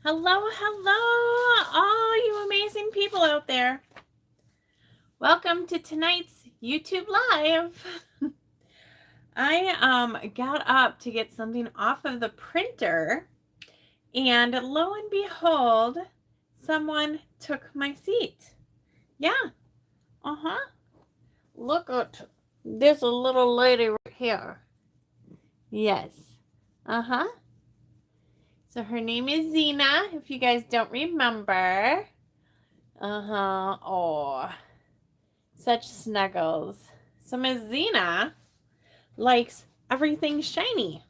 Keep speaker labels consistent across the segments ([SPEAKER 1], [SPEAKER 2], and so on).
[SPEAKER 1] Hello, hello, all you amazing people out there. Welcome to tonight's YouTube Live. I got up to get something off of the printer, and lo and behold, someone took my seat. Yeah, Look at this little lady right here. Yes, So her name is Zena, if you guys don't remember. Oh, such snuggles. So Miss Zena likes everything shiny.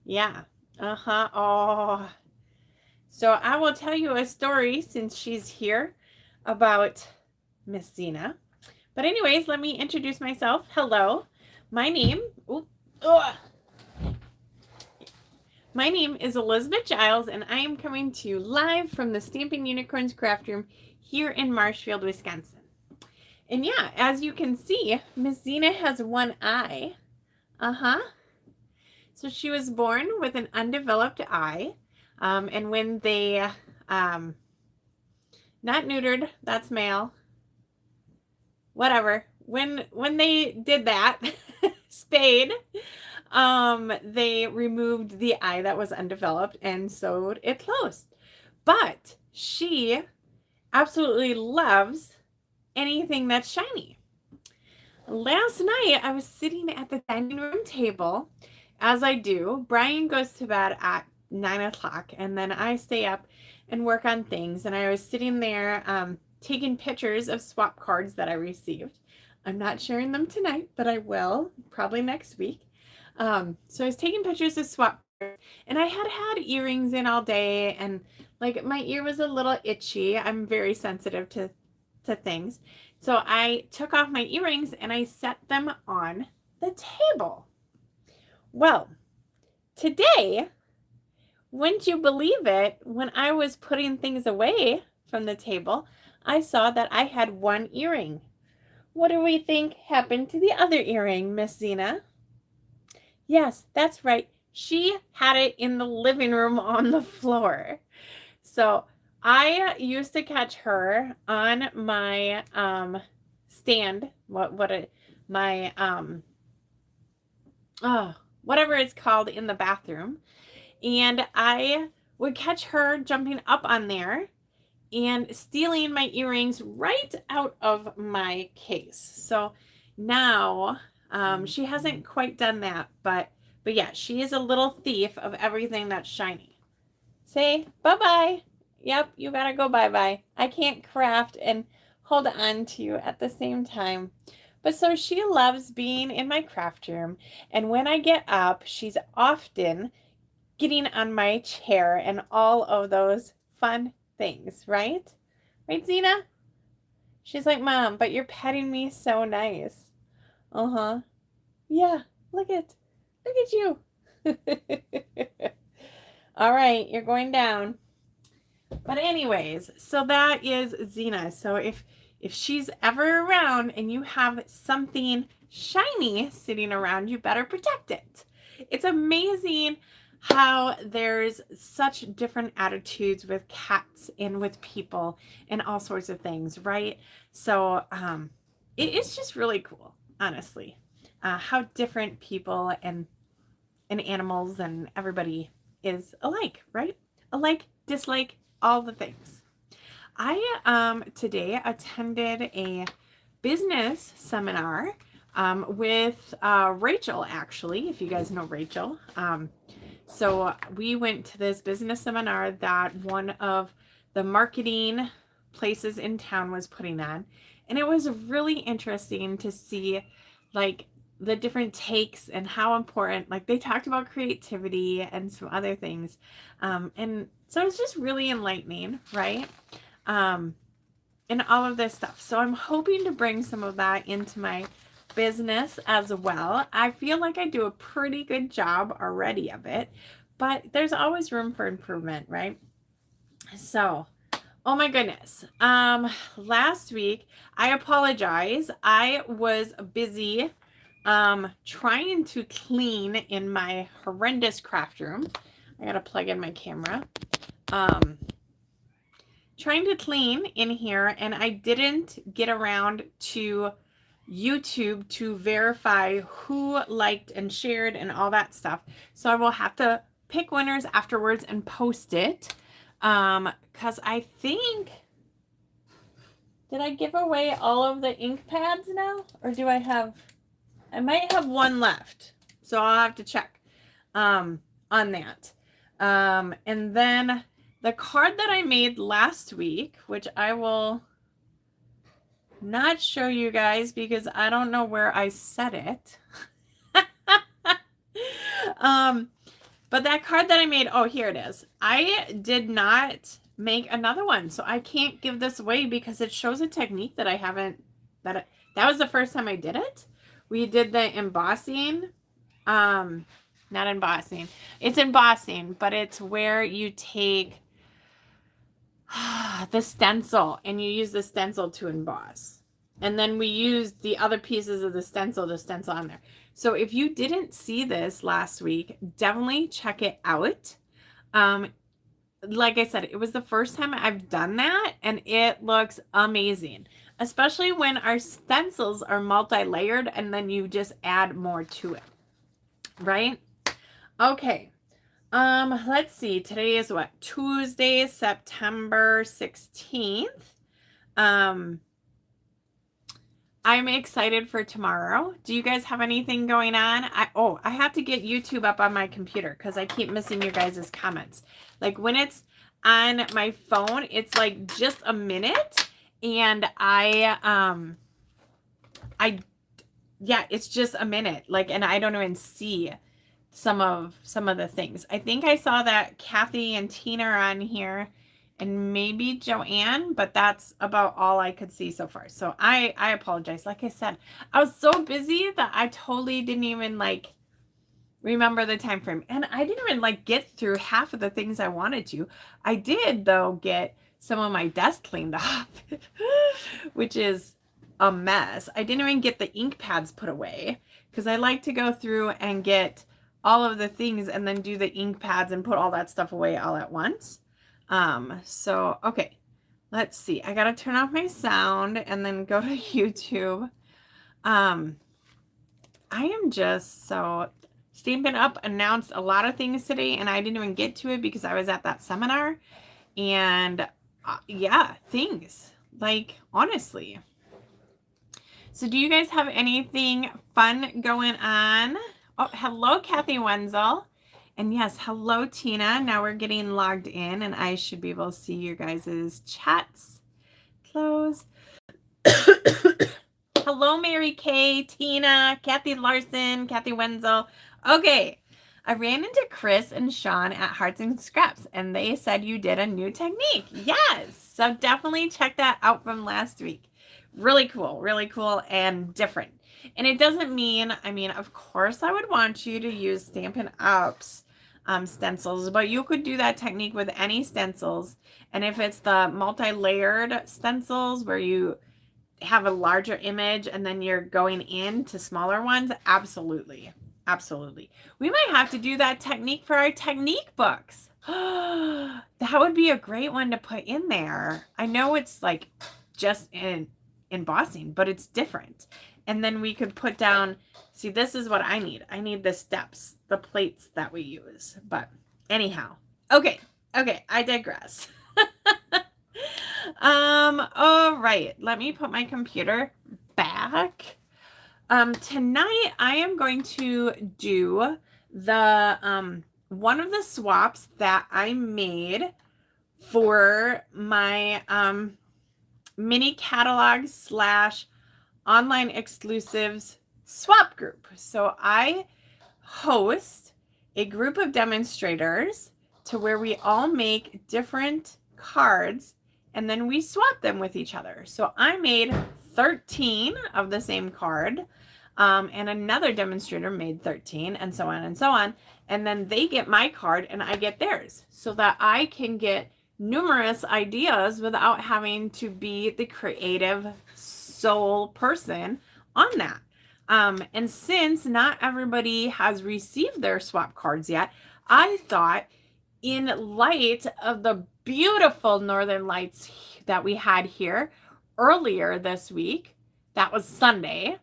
[SPEAKER 1] Yeah. Oh. So I will tell you a story since she's here about Miss Zena. But anyways, let me introduce myself. Hello. My name My name is Elizabeth Giles, and I am coming to you live from the Stampin' Unicorns craft room here in Marshfield, Wisconsin. And yeah, as you can see, Miss Zena has one eye. So she was born with an undeveloped eye. And when they, not neutered, that's male, whatever. When they did that, spayed, they removed the eye that was undeveloped and sewed it closed. But she absolutely loves anything that's shiny. Last night, I was sitting at the dining room table, as I do. Brian goes to bed at 9 o'clock, and then I stay up and work on things. And I was sitting there taking pictures of swap cards that I received. I'm not sharing them tonight, but I will, probably next week. So I was taking pictures of swap cards, and I had earrings in all day, and like my ear was a little itchy. I'm very sensitive to things. So I took off my earrings and I set them on the table. Well, today, wouldn't you believe it, when I was putting things away from the table, I saw that I had one earring. What do we think happened to the other earring, Miss Zena? Yes, that's right. She had it in the living room on the floor. So I used to catch her on my stand, whatever it's called in the bathroom, and I would catch her jumping up on there and stealing my earrings right out of my case. So now she hasn't quite done that, but yeah, she is a little thief of everything that's shiny. Say bye-bye. Yep, you gotta go bye-bye. I can't craft and hold on to you at the same time. But so she loves being in my craft room, and when I get up, she's often getting on my chair and all of those fun things, right? Right, Zena? She's like, Mom, but you're petting me so nice. Yeah, look at you. All right, you're going down. But anyways, so that is Zena. So if she's ever around and you have something shiny sitting around, you better protect it. It's amazing how there's such different attitudes with cats and with people and all sorts of things, right? So it's just really cool, honestly, how different people and animals and everybody is alike, right? Alike, dislike, all the things. I today attended a business seminar with Rachel, actually, if you guys know Rachel. So we went to this business seminar that one of the marketing places in town was putting on, and it was really interesting to see like the different takes and how important, like they talked about creativity and some other things, and so it's just really enlightening, right? And all of this stuff. So I'm hoping to bring some of that into my business as well. I feel like I do a pretty good job already of it, but there's always room for improvement, right? So, oh my goodness. Last week, I apologize. I was busy trying to clean in my horrendous craft room. I gotta plug in my camera. trying to clean in here, and I didn't get around to YouTube to verify who liked and shared and all that stuff. So I will have to pick winners afterwards and post it. Because I think, did I give away all of the ink pads now? Or do I might have one left. So I'll have to check on that. And then the card that I made last week, which I will not show you guys because I don't know where I set it. But that card that I made, oh, here it is. I did not make another one, so I can't give this away because it shows a technique that I haven't, that was the first time I did it. We did the embossing, not embossing. It's embossing, but it's where you take the stencil and you use the stencil to emboss. And then we used the other pieces of the stencil to stencil on there. So if you didn't see this last week, definitely check it out. Like I said, it was the first time I've done that, and it looks amazing, especially when our stencils are multi-layered and then you just add more to it, right? Okay. Let's see. Today is what? Tuesday, September 16th. I'm excited for tomorrow. Do you guys have anything going on? I have to get YouTube up on my computer because I keep missing your guys' comments. Like when it's on my phone, it's like just a minute, and yeah, it's just a minute. Like, and I don't even see some of the things. I think I saw that Kathy and Tina are on here, and maybe Joanne, but that's about all I could see so far. So I apologize. Like I said, I was so busy that I totally didn't even like remember the time frame. And I didn't even like get through half of the things I wanted to. I did though get some of my desk cleaned off, which is a mess. I didn't even get the ink pads put away because I like to go through and get all of the things and then do the ink pads and put all that stuff away all at once. So, okay, let's see. I got to turn off my sound and then go to YouTube. I am just so Stampin' Up! Announced a lot of things today, and I didn't even get to it because I was at that seminar. And yeah, things like honestly. So do you guys have anything fun going on? Oh, hello, Kathy Wenzel. And yes, hello, Tina. Now we're getting logged in, and I should be able to see your guys' chats. Close. Hello, Mary Kay, Tina, Kathy Larson, Kathy Wenzel. Okay, I ran into Chris and Sean at Hearts and Scraps, and they said you did a new technique. Yes, so definitely check that out from last week. Really cool, and different. And it doesn't mean, I mean, of course I would want you to use Stampin' Up's stencils, but you could do that technique with any stencils. And if it's the multi-layered stencils where you have a larger image and then you're going into smaller ones, absolutely. We might have to do that technique for our technique books. That would be a great one to put in there. I know it's like just in embossing, but it's different. And then we could put down, see, this is what I need. I need the steps, the plates that we use. But anyhow, okay, I digress. All right, let me put my computer back. Tonight I am going to do the one of the swaps that I made for my mini catalog / online exclusives swap group. So I host a group of demonstrators to where we all make different cards and then we swap them with each other. So I made 13 of the same card, and another demonstrator made 13, and so on and so on. And then they get my card and I get theirs, so that I can get numerous ideas without having to be the creative sole person on that. And since not everybody has received their swap cards yet, I thought in light of the beautiful northern lights that we had here earlier this week, that was Sunday,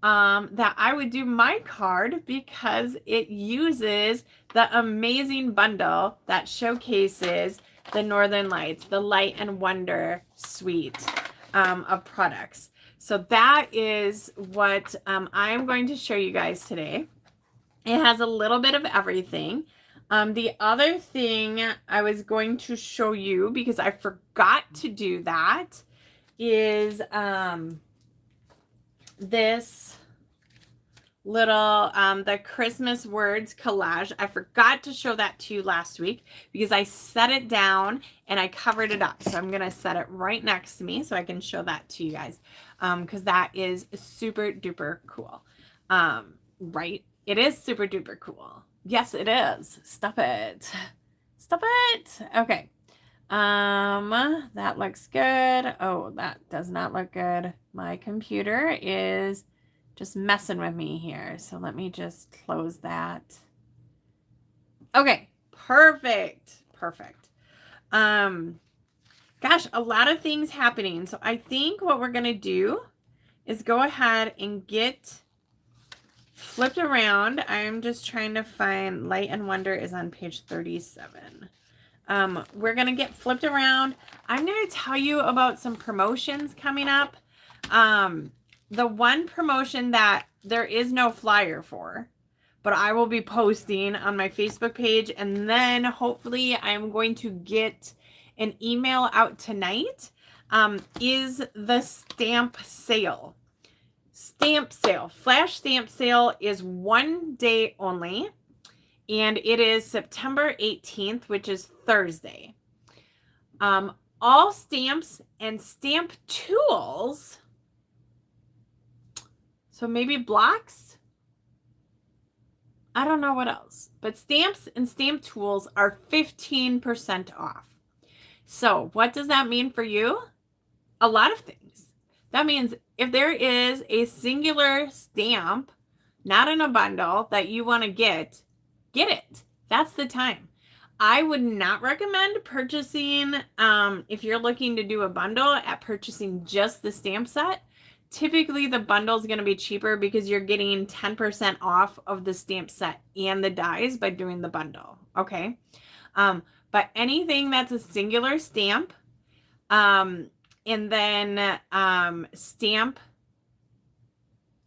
[SPEAKER 1] that I would do my card because it uses the amazing bundle that showcases the Northern Lights, the Light and Wonder suite of products. So that is what I'm going to show you guys today. It has a little bit of everything. The other thing I was going to show you, because I forgot to do that, is this little the Christmas words collage. I forgot to show that to you last week because I set it down and I covered it up. So I'm going to set it right next to me so I can show that to you guys, because that is super duper cool. Right? It is super duper cool. Yes, it is. Stop it. Stop it. Okay. That looks good. Oh, that does not look good. My computer is just messing with me here. So let me just close that. Okay, perfect. Perfect. Gosh, a lot of things happening. So I think what we're going to do is go ahead and get flipped around. I'm just trying to find Light and Wonder is on page 37. We're going to get flipped around. I'm going to tell you about some promotions coming up. The one promotion that there is no flyer for, but I will be posting on my Facebook page, and then hopefully I'm going to get an email out tonight, is the stamp sale. Stamp sale. Flash stamp sale is 1 day only, and it is September 18th, which is Thursday. All stamps and stamp tools, so maybe blocks, I don't know what else, but stamps and stamp tools are 15% off. So what does that mean for you? A lot of things. That means if there is a singular stamp, not in a bundle, that you want to get it. That's the time. I would not recommend purchasing, if you're looking to do a bundle, at purchasing just the stamp set. Typically the bundle is going to be cheaper because you're getting 10% off of the stamp set and the dies by doing the bundle. Okay. But anything that's a singular stamp, and then stamp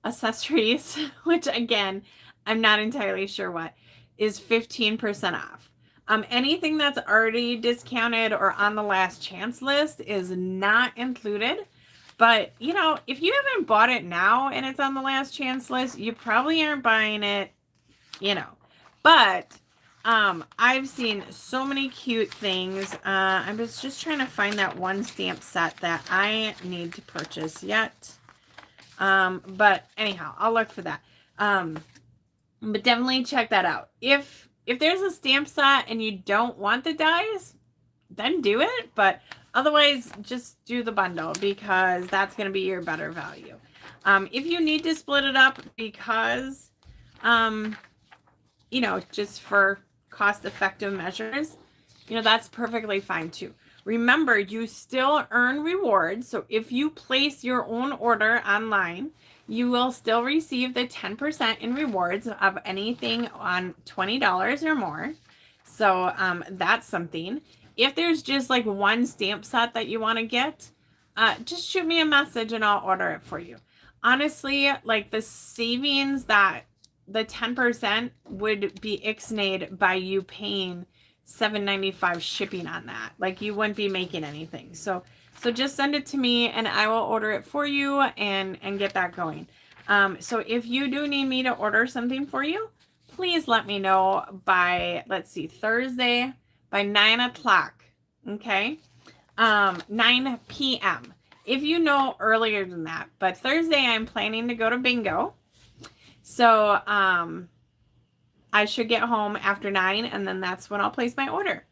[SPEAKER 1] accessories, which again, I'm not entirely sure what, is 15% off. Anything that's already discounted or on the last chance list is not included. But, you know, if you haven't bought it now and it's on the last chance list, you probably aren't buying it, you know. But I've seen so many cute things. I'm just trying to find that one stamp set that I need to purchase yet. But anyhow, I'll look for that. But definitely check that out. If there's a stamp set and you don't want the dies, then do it. But otherwise, just do the bundle because that's going to be your better value. If you need to split it up because, you know, just for cost-effective measures, you know, that's perfectly fine too. Remember, you still earn rewards. So if you place your own order online, you will still receive the 10% in rewards of anything on $20 or more. So that's something. If there's just like one stamp set that you want to get, just shoot me a message and I'll order it for you. Honestly, like the savings that the 10% would be ixnayed by you paying $7.95 shipping on that. Like you wouldn't be making anything. So just send it to me and I will order it for you and get that going. So if you do need me to order something for you, please let me know by, let's see, Thursday by 9 o'clock. Okay. 9 p.m. If you know earlier than that, but Thursday I'm planning to go to bingo. So, I should get home after 9 and then that's when I'll place my order.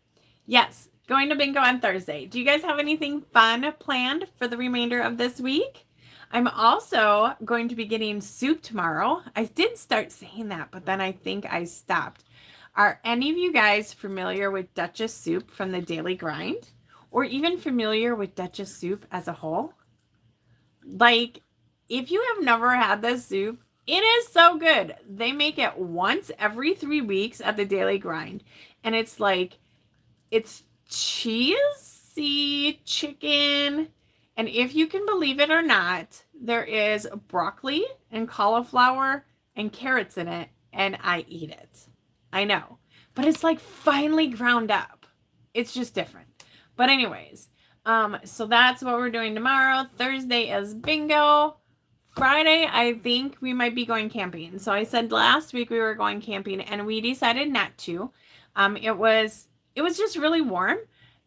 [SPEAKER 1] Yes, going to bingo on Thursday. Do you guys have anything fun planned for the remainder of this week? I'm also going to be getting soup tomorrow. I did start saying that, but then I think I stopped. Are any of you guys familiar with Duchess soup from the Daily Grind? Or even familiar with Duchess soup as a whole? Like, if you have never had this soup, it is so good. They make it once every 3 weeks at the Daily Grind. And it's like, it's cheesy chicken. And if you can believe it or not, there is broccoli and cauliflower and carrots in it. And I eat it. I know. But it's like finely ground up. It's just different. But anyways, so that's what we're doing tomorrow. Thursday is bingo. Friday, I think we might be going camping. So I said last week we were going camping and we decided not to. It was just really warm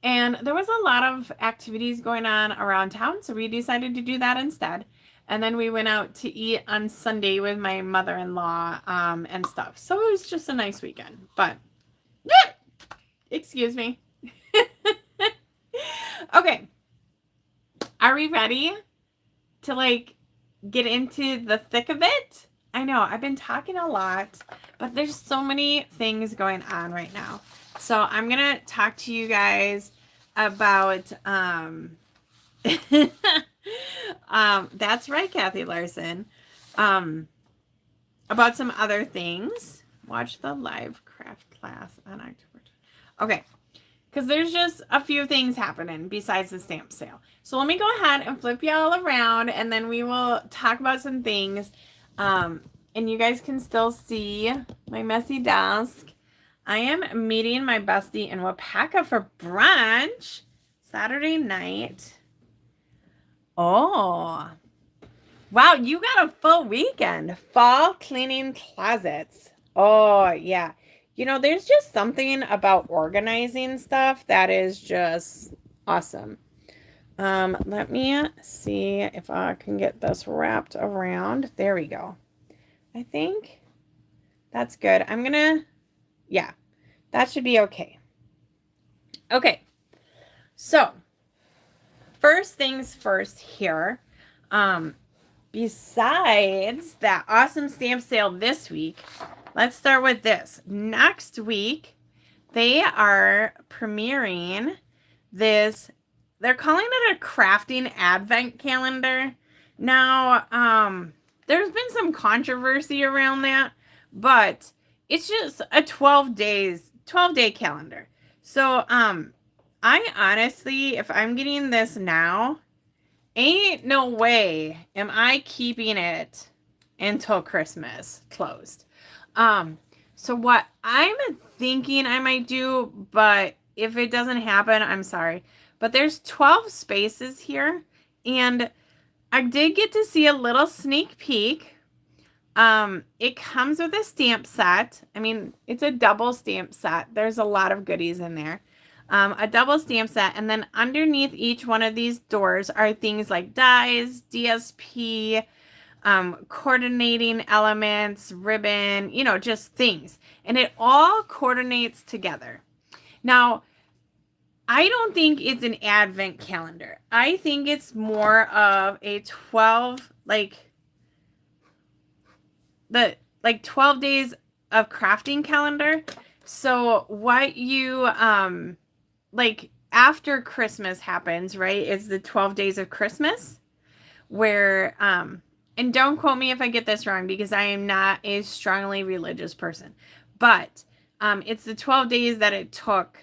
[SPEAKER 1] and there was a lot of activities going on around town. So we decided to do that instead. And then we went out to eat on Sunday with my mother-in-law and stuff. So it was just a nice weekend. But, excuse me. Okay. Are we ready to like get into the thick of it? I know I've been talking a lot, but there's so many things going on right now. So I'm going to talk to you guys about, that's right, Kathy Larson, about some other things. Watch the live craft class on October. Okay. Because there's just a few things happening besides the stamp sale. So let me go ahead and flip you all around and then we will talk about some things. And you guys can still see my messy desk. I am meeting my bestie in Wapaka for brunch Saturday night. Oh, wow. You got a full weekend. Fall cleaning closets. Oh, yeah. You know, there's just something about organizing stuff that is just awesome. Let me see if I can get this wrapped around. There we go. I think that's good. Yeah, that should be okay. Okay. So, first things first here. Besides that awesome stamp sale this week, let's start with this. Next week, they are premiering this. They're calling it a crafting advent calendar. Now, there's been some controversy around that, but it's just a 12-day calendar. So, I honestly, if I'm getting this now, ain't no way am I keeping it until Christmas closed. So what I'm thinking I might do, but if it doesn't happen, I'm sorry. But there's 12 spaces here, and I did get to see a little sneak peek. It comes with a stamp set. I mean, it's a double stamp set. There's a lot of goodies in there. A double stamp set, and then underneath each one of these doors are things like dies, DSP, coordinating elements, ribbon, you know, just things. And it all coordinates together. Now, I don't think it's an advent calendar. I think it's more of a 12 days of crafting calendar. So what you after Christmas happens, right, is the 12 days of Christmas where and don't quote me if I get this wrong because I am not a strongly religious person, but it's the 12 days that it took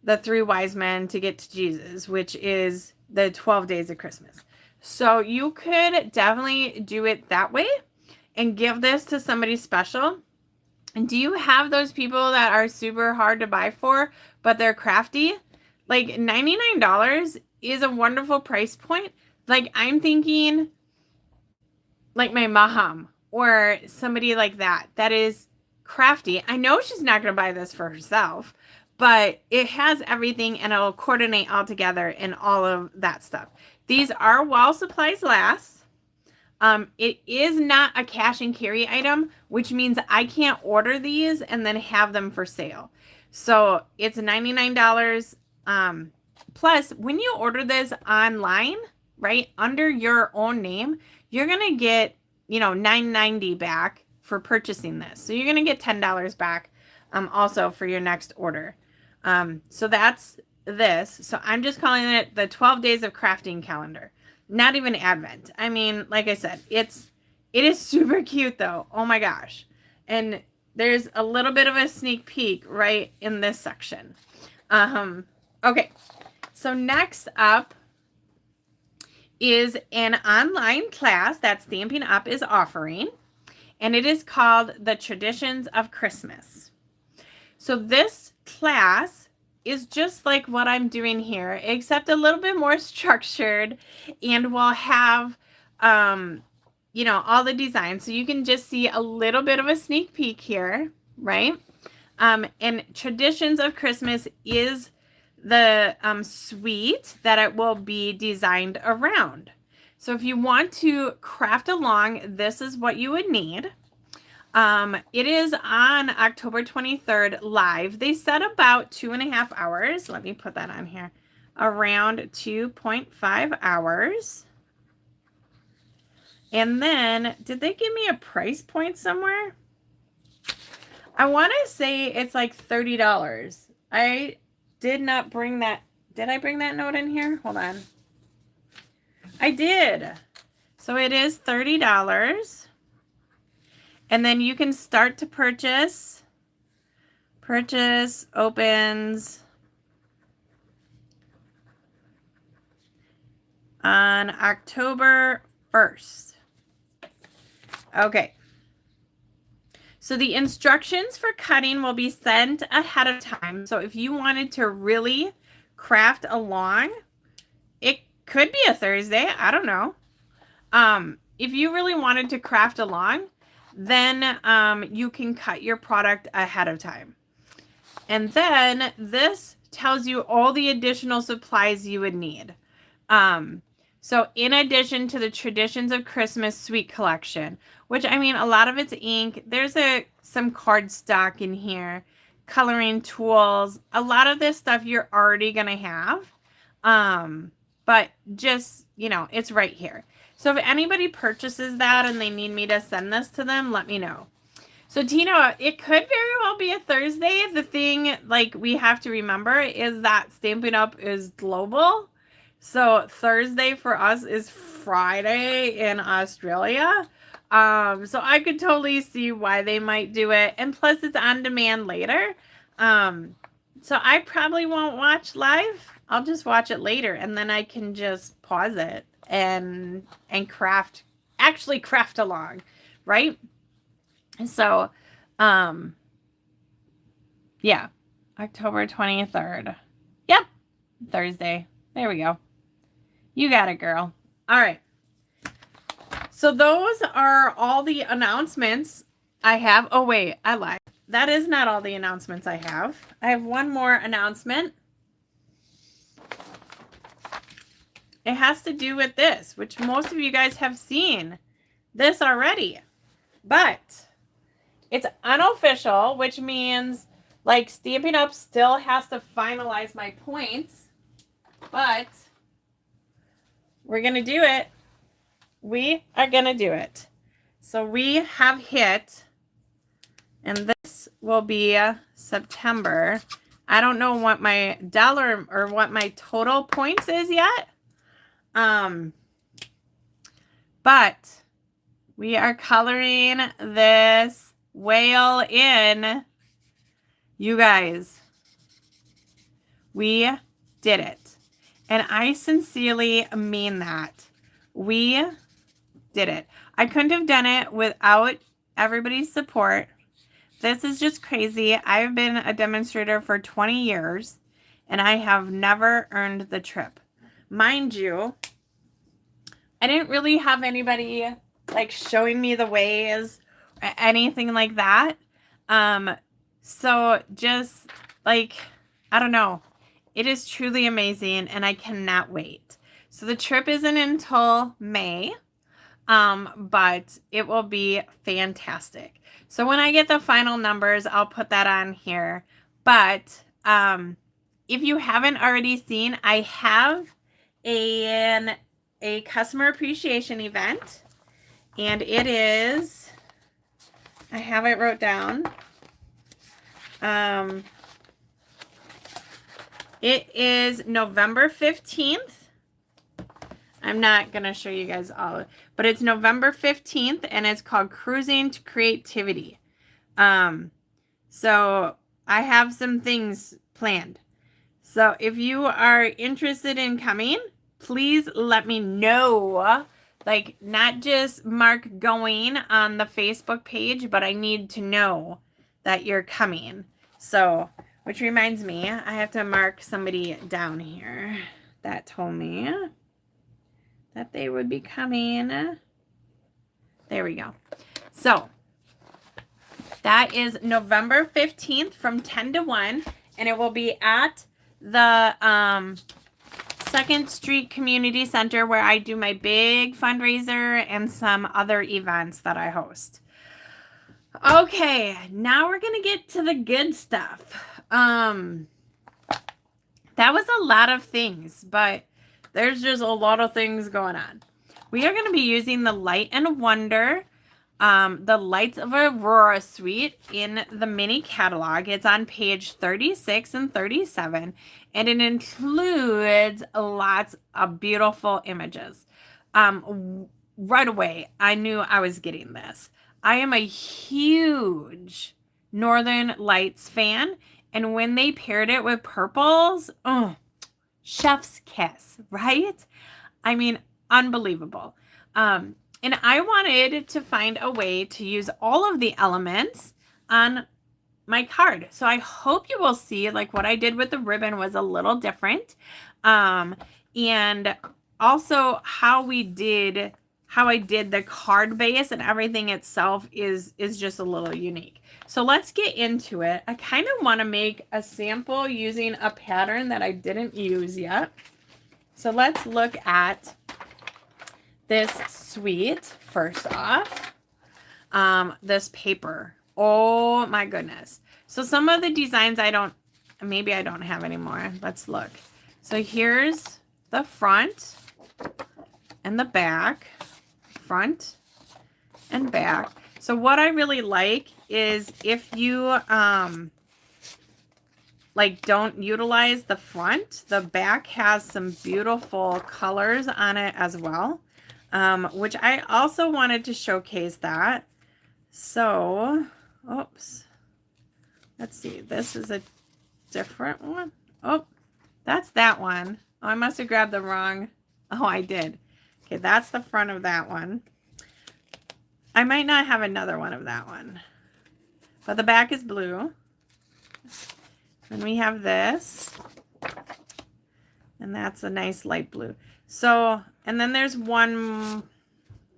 [SPEAKER 1] the 3 wise men to get to Jesus, which is the 12 days of Christmas. So you could definitely do it that way and give this to somebody special. And do you have those people that are super hard to buy for, but they're crafty? Like $99 is a wonderful price point. Like I'm thinking like my mom or somebody like that is crafty. I know she's not going to buy this for herself, but it has everything and it'll coordinate all together and all of that stuff. These are while supplies last. It is not a cash and carry item, which means I can't order these and then have them for sale. So it's $99. Plus, when you order this online, right, under your own name, you're going to get, $9.90 back for purchasing this. So you're going to get $10 back also for your next order. So that's this. So I'm just calling it the 12 days of crafting calendar. Not even Advent. I mean, like I said, it is super cute though. Oh my gosh. And there's a little bit of a sneak peek right in this section. Okay. So next up is an online class that Stampin' Up! Is offering, and it is called The Traditions of Christmas. So this class is just like what I'm doing here, except a little bit more structured, and we'll have, you know, all the designs. So you can just see a little bit of a sneak peek here, right? And Traditions of Christmas is the suite that it will be designed around. So if you want to craft along, this is what you would need. It is on October 23rd live. They said about 2.5 hours. Let me put that on here. Around 2.5 hours. And then, did they give me a price point somewhere? I want to say it's like $30. I did not bring that. Did I bring that note in here? Hold on. I did. So it is $30. And then you can start to purchase. Purchase opens on October 1st. Okay. So the instructions for cutting will be sent ahead of time. So if you wanted to really craft along, it could be a Thursday. I don't know. If you really wanted to craft along, then you can cut your product ahead of time. And then this tells you all the additional supplies you would need. So in addition to the Traditions of Christmas Suite Collection, which, I mean, a lot of it's ink. There's some cardstock in here, coloring tools. A lot of this stuff you're already going to have. But just, you know, it's right here. So if anybody purchases that and they need me to send this to them, let me know. So Tina, it could very well be a Thursday. The thing, like, we have to remember is that Stampin' Up! Is global. So Thursday for us is Friday in Australia. So I could totally see why they might do it. And plus it's on demand later. So I probably won't watch live. I'll just watch it later and then I can just pause it and actually craft along, right? So, yeah, October 23rd. Yep, Thursday. There we go. You got it, girl. All right. So those are all the announcements I have. Oh, wait, I lied. That is not all the announcements I have. I have one more announcement. It has to do with this, which most of you guys have seen this already. But it's unofficial, which means, like, Stampin' Up! Still has to finalize my points. But we're going to do it. We are going to do it. So we have hit, and this will be September. I don't know what my dollar or what my total points is yet. But we are coloring this whale in. You guys, we did it. And I sincerely mean that. We did it. I couldn't have done it without everybody's support. This is just crazy. I've been a demonstrator for 20 years, and I have never earned the trip. Mind you, I didn't really have anybody like showing me the ways or anything like that. So just like, I don't know. It is truly amazing, and I cannot wait. So the trip isn't until May, but it will be fantastic. So when I get the final numbers, I'll put that on here. But if you haven't already seen, I have a customer appreciation event, and it is, I have it wrote down. It is November 15th. I'm not going to show you guys all, but it's November 15th and it's called Cruising to Creativity. So I have some things planned. So if you are interested in coming, please let me know. Like, not just mark going on the Facebook page, but I need to know that you're coming. So, which reminds me, I have to mark somebody down here that told me that they would be coming. There we go. So, that is November 15th from 10 to 1, and it will be at the 2nd Street Community Center, where I do my big fundraiser and some other events that I host. Okay, now we're gonna get to the good stuff. That was a lot of things, but there's just a lot of things going on. We are gonna be using the Light and Wonder, the Lights of Aurora suite in the mini catalog. It's on page 36 and 37, and it includes lots of beautiful images. Right away, I knew I was getting this. I am a huge Northern Lights fan, and when they paired it with purples, oh, chef's kiss, right? I mean, unbelievable. And I wanted to find a way to use all of the elements on my card. So I hope you will see, like, what I did with the ribbon was a little different. And also how I did the card base and everything itself is just a little unique. So let's get into it. I kind of want to make a sample using a pattern that I didn't use yet. So let's look at this suite first off. This paper. Oh my goodness. So some of the designs maybe I don't have anymore. Let's look. So here's the front and the back. Front and back. So what I really like is if you like don't utilize the front, the back has some beautiful colors on it as well. Which I also wanted to showcase that. So, oops. Let's see. This is a different one. Oh, that's that one. Oh, I must have grabbed the wrong. Oh, I did. Okay, that's the front of that one. I might not have another one of that one. But the back is blue. And we have this. And that's a nice light blue. So, and then there's one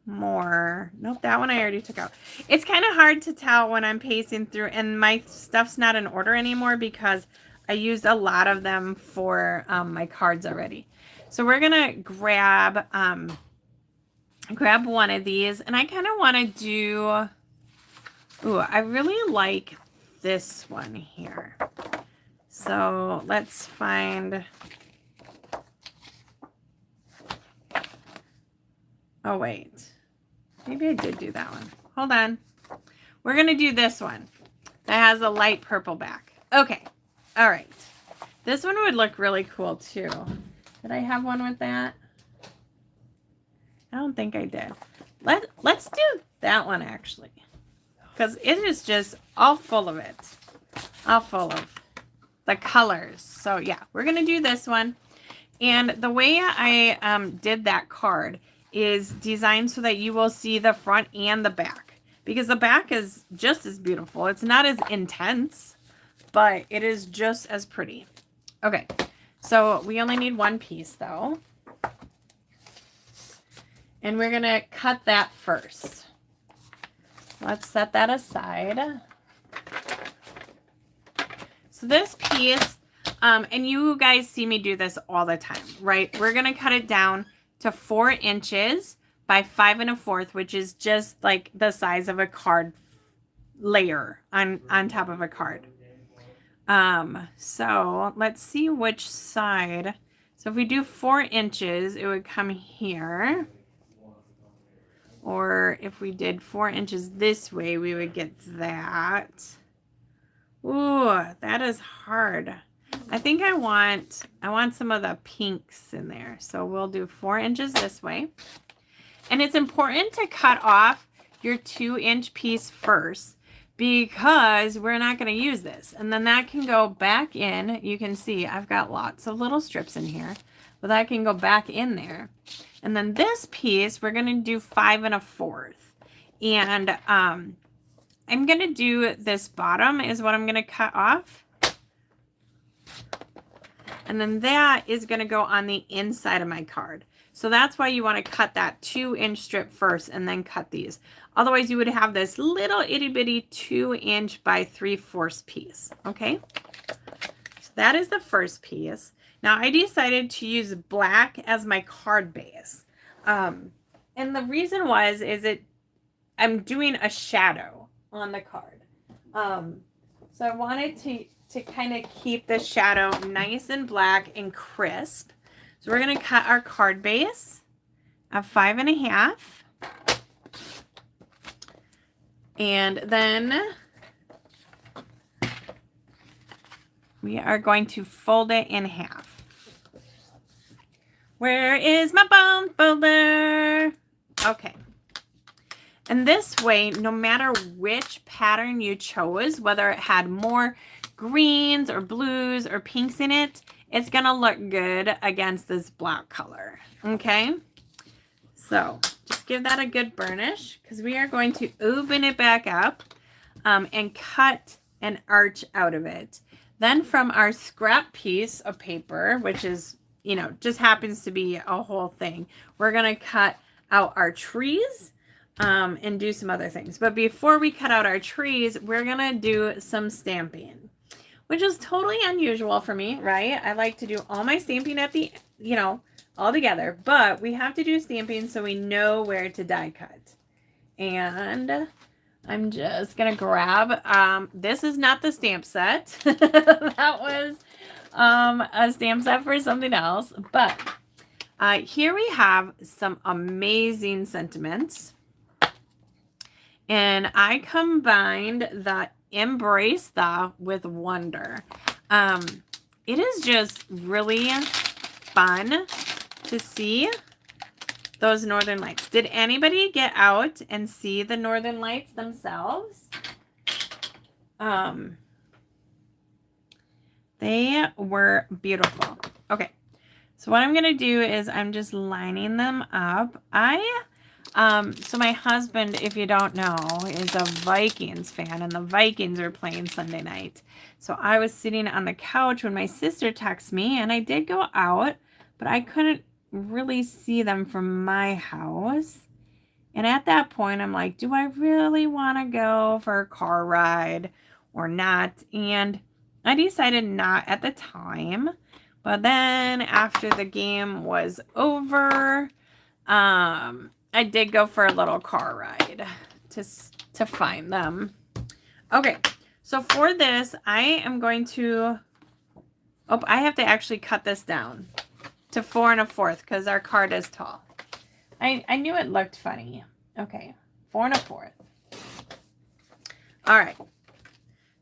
[SPEAKER 1] more. Nope, that one I already took out. It's kind of hard to tell when I'm pacing through, and my stuff's not in order anymore because I used a lot of them for my cards already. So we're gonna grab one of these, and I kind of want to do, ooh, I really like this one here. So let's find, oh wait, maybe I did do that one. Hold on. We're going to do this one that has a light purple back. Okay. All right. This one would look really cool too. Did I have one with that? I don't think I did. Let's do that one actually, because it is just all full of it. All full of the colors. So yeah, we're going to do this one. And the way I did that card is designed so that you will see the front and the back, because the back is just as beautiful. It's not as intense, but it is just as pretty. Okay, so we only need one piece though. And we're going to cut that first. Let's set that aside. So this piece, and you guys see me do this all the time, right? We're going to cut it down to 4 inches by 5 1/4, which is just like the size of a card layer on top of a card. So let's see which side. So if we do 4 inches, it would come here. Or if we did 4 inches this way, we would get that. Ooh, that is hard. I think I want some of the pinks in there. So we'll do 4 inches this way. And it's important to cut off your 2-inch piece first because we're not going to use this. And then that can go back in. You can see I've got lots of little strips in here, but that can go back in there. And then this piece, we're going to do 5 1/4. And I'm going to do this bottom is what I'm going to cut off. And then that is going to go on the inside of my card. So that's why you want to cut that 2-inch strip first and then cut these. Otherwise, you would have this little itty bitty 2-inch by 3/4 piece. Okay. So that is the first piece. Now I decided to use black as my card base. And the reason I'm doing a shadow on the card. So I wanted to kind of keep the shadow nice and black and crisp. So we're going to cut our card base at 5 1/2. And then we are going to fold it in half. Where is my bone folder? Okay. And this way, no matter which pattern you chose, whether it had more greens or blues or pinks in it, it's going to look good against this black color. Okay. So just give that a good burnish because we are going to open it back up and cut an arch out of it. Then from our scrap piece of paper, which is, you know, just happens to be a whole thing, we're going to cut out our trees and do some other things. But before we cut out our trees, we're going to do some stamping, which is totally unusual for me, right? I like to do all my stamping at the, you know, all together, but we have to do stamping so we know where to die cut. And I'm just going to grab, this is not the stamp set. That was a stamp set for something else. But here we have some amazing sentiments. And I combined the embrace the with wonder. It is just really fun to see those northern lights. Did anybody get out and see the northern lights themselves? They were beautiful. Okay, so what I'm gonna do is I'm just lining them up. So my husband, if you don't know, is a Vikings fan, and the Vikings are playing Sunday night. So I was sitting on the couch when my sister texted me, and I did go out, but I couldn't really see them from my house. And at that point, I'm like, do I really want to go for a car ride or not? And I decided not at the time. But then after the game was over, I did go for a little car ride to find them. Okay, so for this, I am going to, I have to actually cut this down to 4 1/4 because our card is tall. I knew it looked funny. Okay, 4 1/4. All right,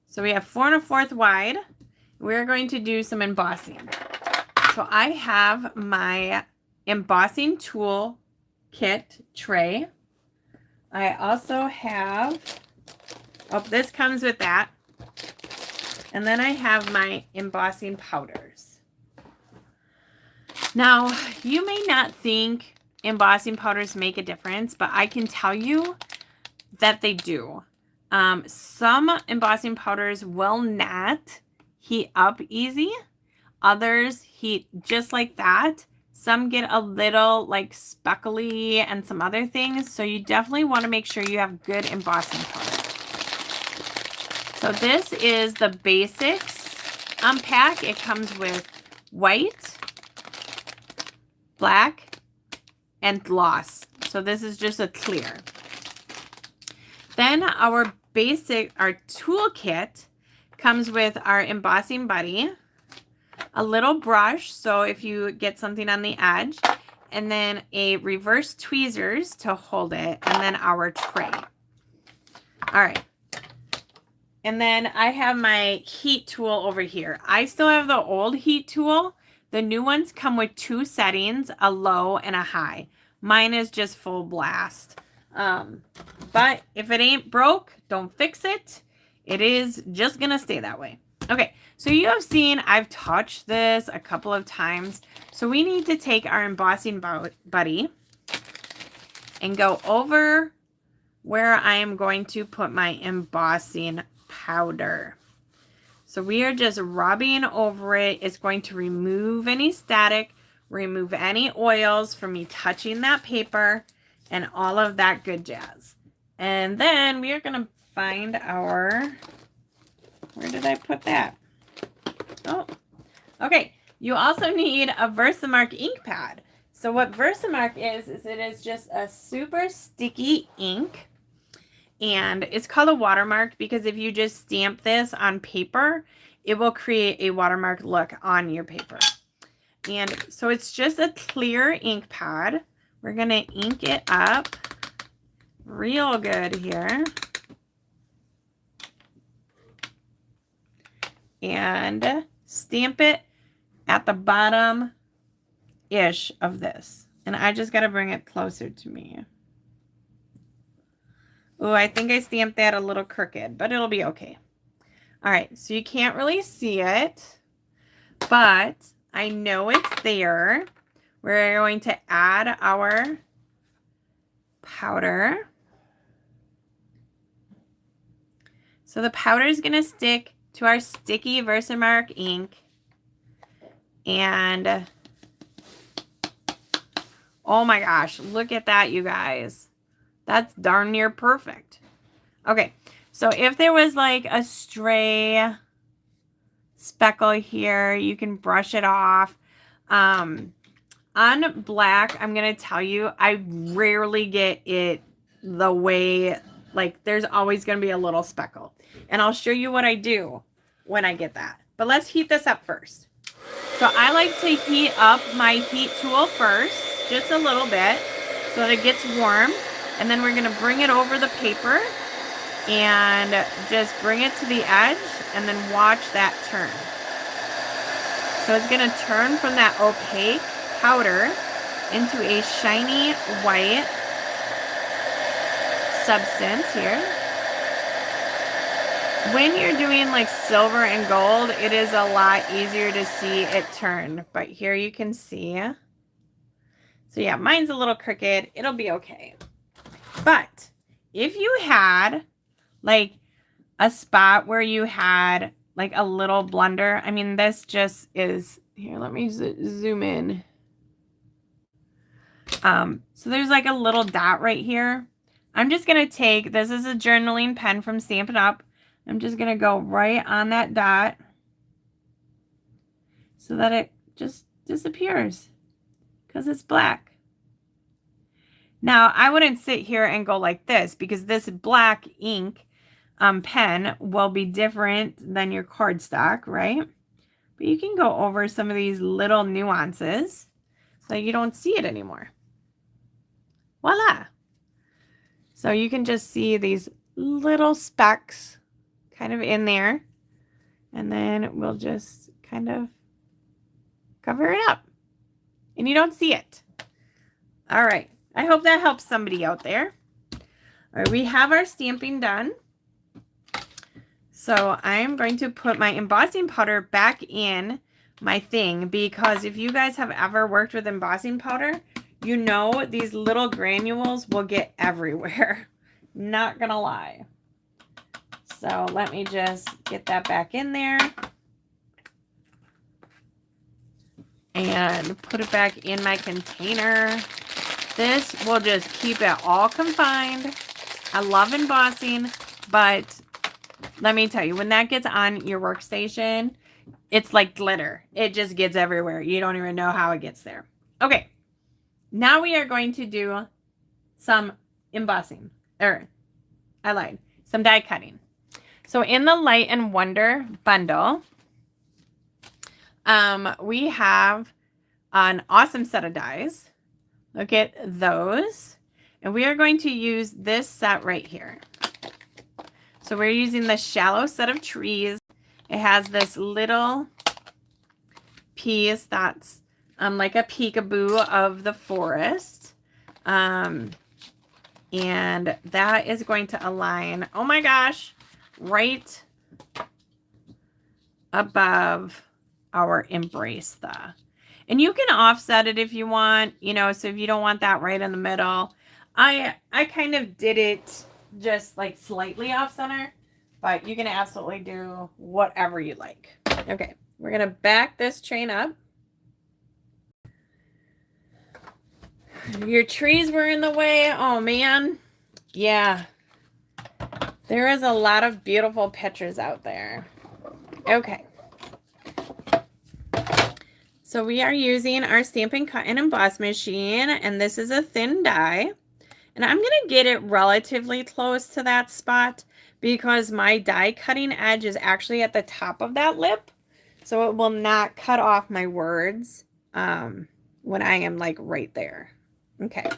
[SPEAKER 1] so we have 4 1/4 wide. We're going to do some embossing. So I have my embossing tool kit tray. I also have, this comes with that. And then I have my embossing powders. Now, you may not think embossing powders make a difference, but I can tell you that they do. Some embossing powders will not heat up easy. Others heat just like that. Some get a little like speckly and some other things. So you definitely want to make sure you have good embossing powder. So this is the basics pack. It comes with white, black, and gloss. So this is just a clear. Then our toolkit comes with our embossing buddy, a little brush, so if you get something on the edge, and then a reverse tweezers to hold it, and then our tray. All right. And then I have my heat tool over here. I still have the old heat tool. The new ones come with 2 settings, a low and a high. Mine is just full blast. But if it ain't broke, don't fix it. It is just gonna stay that way. Okay, so you have seen I've touched this a couple of times. So we need to take our embossing buddy and go over where I am going to put my embossing powder. So we are just rubbing over it. It's going to remove any static, remove any oils from me touching that paper, and all of that good jazz. And then we are going to find our, where did I put that? Oh, okay. You also need a Versamark ink pad. So what Versamark is it is just a super sticky ink. And it's called a watermark because if you just stamp this on paper, it will create a watermark look on your paper. And so it's just a clear ink pad. We're going to ink it up real good here. And stamp it at the bottom-ish of this. And I just got to bring it closer to me. Oh, I think I stamped that a little crooked, but it'll be okay. All right, so you can't really see it, but I know it's there. We're going to add our powder. So the powder is going to stick to our sticky Versamark ink. And oh my gosh, look at that, you guys. That's darn near perfect. Okay, so if there was like a stray speckle here, you can brush it off. On black, I'm going to tell you, I rarely get it the way, like there's always going to be a little speckle. And I'll show you what I do when I get that. But let's heat this up first. So I like to heat up my heat tool first, just a little bit, so that it gets warm. And then we're going to bring it over the paper and just bring it to the edge and then watch that turn. So it's going to turn from that opaque powder into a shiny white substance here. When you're doing like silver and gold, it is a lot easier to see it turn. But here you can see. So yeah, mine's a little crooked. It'll be okay. But if you had like a spot where you had like a little blunder, I mean, this just is, here, let me zoom in. So there's like a little dot right here. I'm just going to take, this is a journaling pen from Stampin' Up. I'm just going to go right on that dot so that it just disappears because it's black. Now, I wouldn't sit here and go like this because this black ink pen will be different than your cardstock, right? But you can go over some of these little nuances so you don't see it anymore. Voila! So you can just see these little specks kind of in there. And then we'll just kind of cover it up. And you don't see it. All right. I hope that helps somebody out there. All right, we have our stamping done. So I'm going to put my embossing powder back in my thing because if you guys have ever worked with embossing powder, you know these little granules will get everywhere. Not gonna lie. So let me just get that back in there. And put it back in my container. This will just keep it all confined. I love embossing, but let me tell you, when that gets on your workstation, it's like glitter. It just gets everywhere. You don't even know how it gets there. Okay, now we are going to do some embossing. I lied. Some die cutting. So in the Light and Wonder bundle, we have an awesome set of dies. Look at those. And we are going to use this set right here. So we're using the shallow set of trees. It has this little piece that's like a peekaboo of the forest. And that is going to align, oh my gosh, right above our embrace the. And you can offset it if you want, you know, so if you don't want that right in the middle. I kind of did it just like slightly off center, but you can absolutely do whatever you like. Okay, we're going to back this train up. Your trees were in the way. Oh, man. Yeah. There is a lot of beautiful pictures out there. Okay. So we are using our Stampin' Cut and Emboss machine, and this is a thin die. And I'm going to get it relatively close to that spot because my die cutting edge is actually at the top of that lip. So it will not cut off my words when I am like right there. Okay.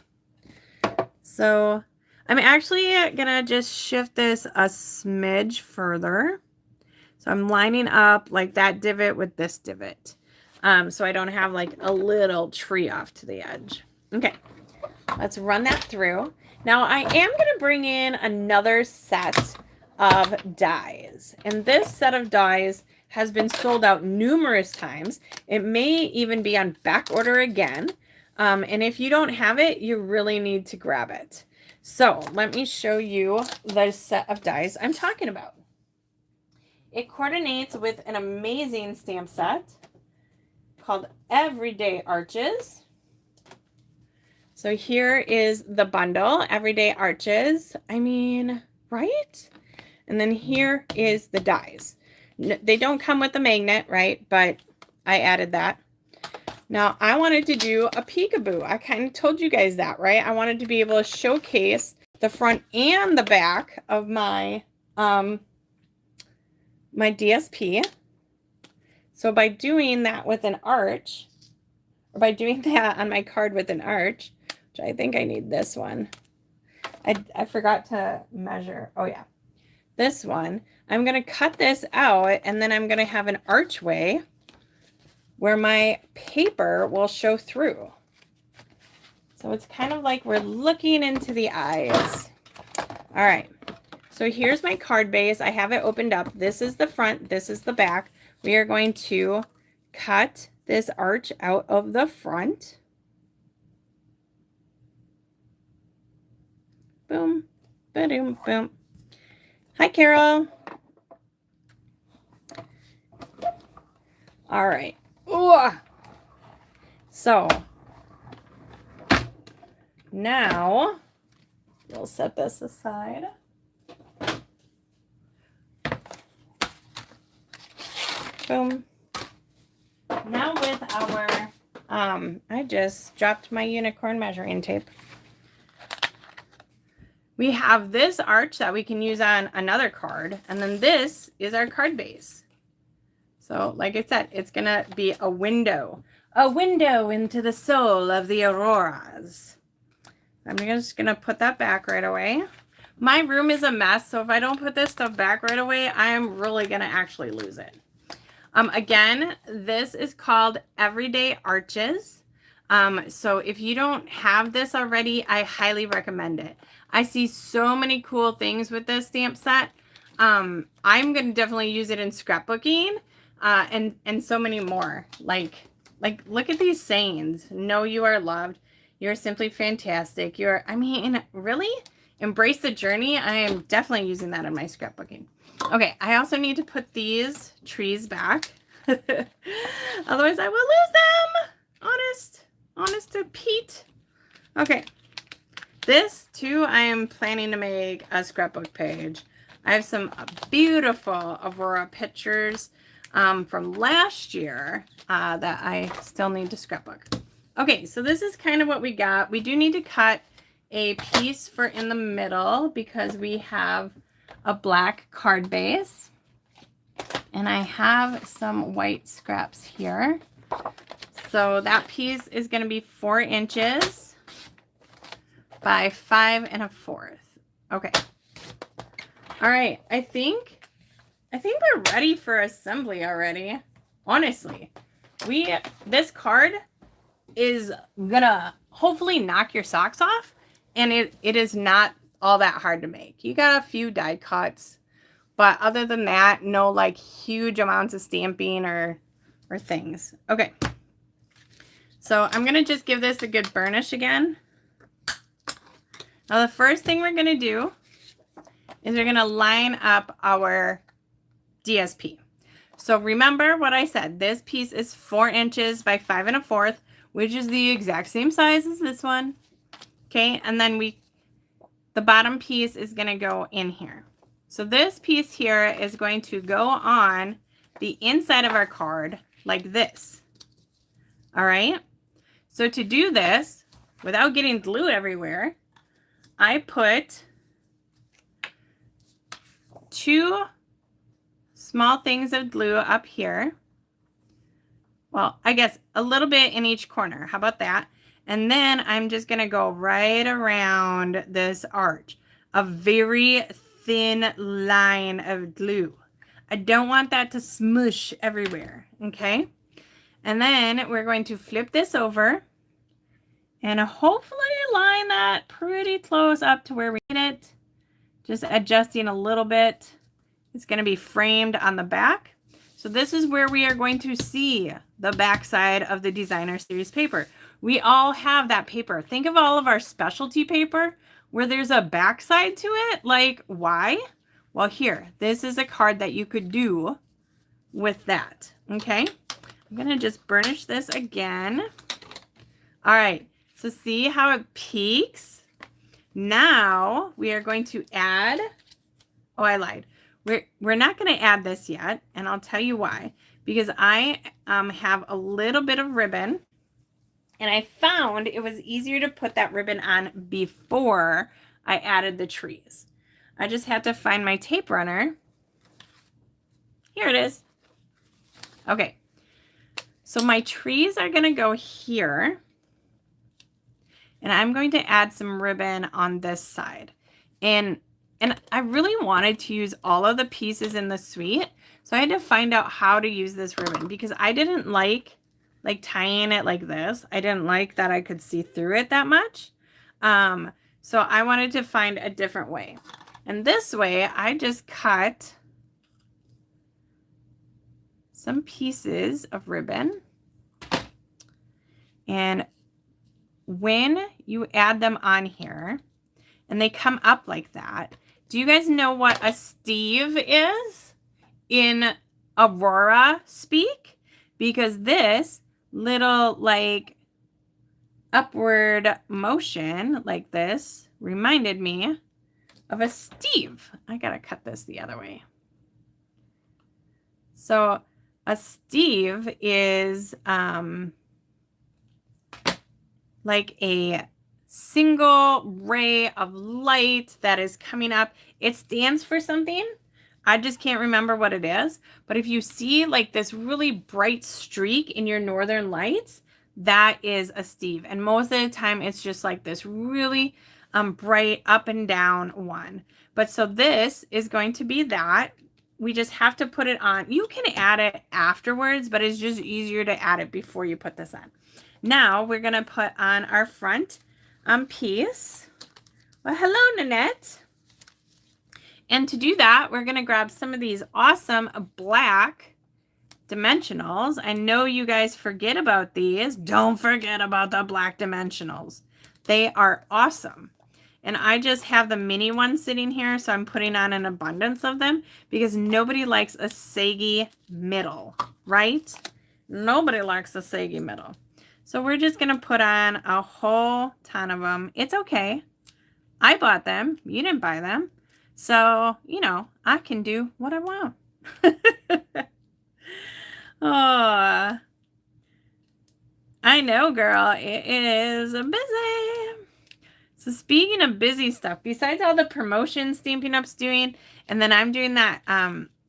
[SPEAKER 1] So I'm actually going to just shift this a smidge further. So I'm lining up like that divot with this divot. So I don't have like a little tree off to the edge. Okay. Let's run that through. Now I am going to bring in another set of dies. And this set of dies has been sold out numerous times. It may even be on back order again. And if you don't have it, you really need to grab it. So let me show you the set of dies I'm talking about. It coordinates with an amazing stamp set called Everyday Arches. So here is the bundle, Everyday Arches. I mean, right? And then here is the dies. They don't come with the magnet, right? But I added that. Now, I wanted to do a peekaboo. I kind of told you guys that, right? I wanted to be able to showcase the front and the back of my, my DSP. So by doing that with an arch, or by doing that on my card with an arch, which I think I need this one. I forgot to measure. Oh, yeah. This one. I'm going to cut this out, and then I'm going to have an archway where my paper will show through. So it's kind of like we're looking into the eyes. All right. So here's my card base. I have it opened up. This is the front. This is the back. We are going to cut this arch out of the front. Boom, boom, boom. Hi, Carol. All right. Ooh. So now we'll set this aside. Boom. Now with our, I just dropped my unicorn measuring tape. We have this arch that we can use on another card, and then this is our card base. So like I said, it's going to be a window into the soul of the auroras. I'm just going to put that back right away. My room is a mess, so if I don't put this stuff back right away, I am really going to actually lose it. Again, this is called Everyday Arches. So if you don't have this already, I highly recommend it. I see so many cool things with this stamp set. I'm going to definitely use it in scrapbooking, and so many more. Like look at these sayings. Know you are loved. You're simply fantastic. I mean, really? Embrace the journey. I am definitely using that in my scrapbooking. Okay, I also need to put these trees back. Otherwise, I will lose them. Honest to Pete. Okay. This, too, I am planning to make a scrapbook page. I have some beautiful Aurora pictures from last year that I still need to scrapbook. Okay, so this is kind of what we got. We do need to cut a piece for in the middle because we have a black card base. And I have some white scraps here. So that piece is going to be 4 inches by 5 1/4. Okay. All right, I think we're ready for assembly already. Honestly, this card is gonna hopefully knock your socks off, and it is not all that hard to make. You got a few die cuts, but other than that, no like huge amounts of stamping or things. Okay, so I'm gonna just give this a good burnish again. Now the first thing we're gonna do is we're gonna line up our DSP. So remember what I said, this piece is 4 inches by 5 1/4, which is the exact same size as this one. Okay, and then the bottom piece is gonna go in here. So this piece here is going to go on the inside of our card like this. All right, so to do this without getting glue everywhere, I put 2 small things of glue up here. Well, I guess a little bit in each corner. How about that? And then I'm just going to go right around this arch. A very thin line of glue. I don't want that to smush everywhere. Okay? And then we're going to flip this over and hopefully line that pretty close up to where we need it. Just adjusting a little bit. It's going to be framed on the back. So this is where we are going to see the back side of the designer series paper. We all have that paper. Think of all of our specialty paper where there's a back side to it. Like, why? Well, here, this is a card that you could do with that. Okay. I'm going to just burnish this again. All right. So see how it peaks? Now we are going to add, oh, I lied. We're not going to add this yet, and I'll tell you why. Because I have a little bit of ribbon, and I found it was easier to put that ribbon on before I added the trees. I just had to find my tape runner. Here it is. Okay. So my trees are going to go here, and I'm going to add some ribbon on this side. And I really wanted to use all of the pieces in the suite. So I had to find out how to use this ribbon because I didn't like tying it like this. I didn't like that I could see through it that much. So I wanted to find a different way. And this way I just cut some pieces of ribbon. And when you add them on here and they come up like that, do you guys know what a steve is in Aurora speak? Because this little like upward motion like this reminded me of a steve. I gotta cut this the other way. So a steve is like a single ray of light that is coming up. It stands for something. I just can't remember what it is. But if you see like this really bright streak in your northern lights, that is a steve. And most of the time it's just like this really bright up and down one. But so this is going to be that. We just have to put it on. You can add it afterwards, but it's just easier to add it before you put this on. Now we're going to put on our front piece. Well, hello, Nanette. And to do that, we're going to grab some of these awesome black dimensionals. I know you guys forget about these. Don't forget about the black dimensionals. They are awesome. And I just have the mini ones sitting here, so I'm putting on an abundance of them because nobody likes a saggy middle, right? Nobody likes a saggy middle. So we're just going to put on a whole ton of them. It's okay. I bought them. You didn't buy them. So, you know, I can do what I want. Oh, I know, girl. It is busy. So speaking of busy stuff, besides all the promotion Stampin' Up's doing, and then I'm doing that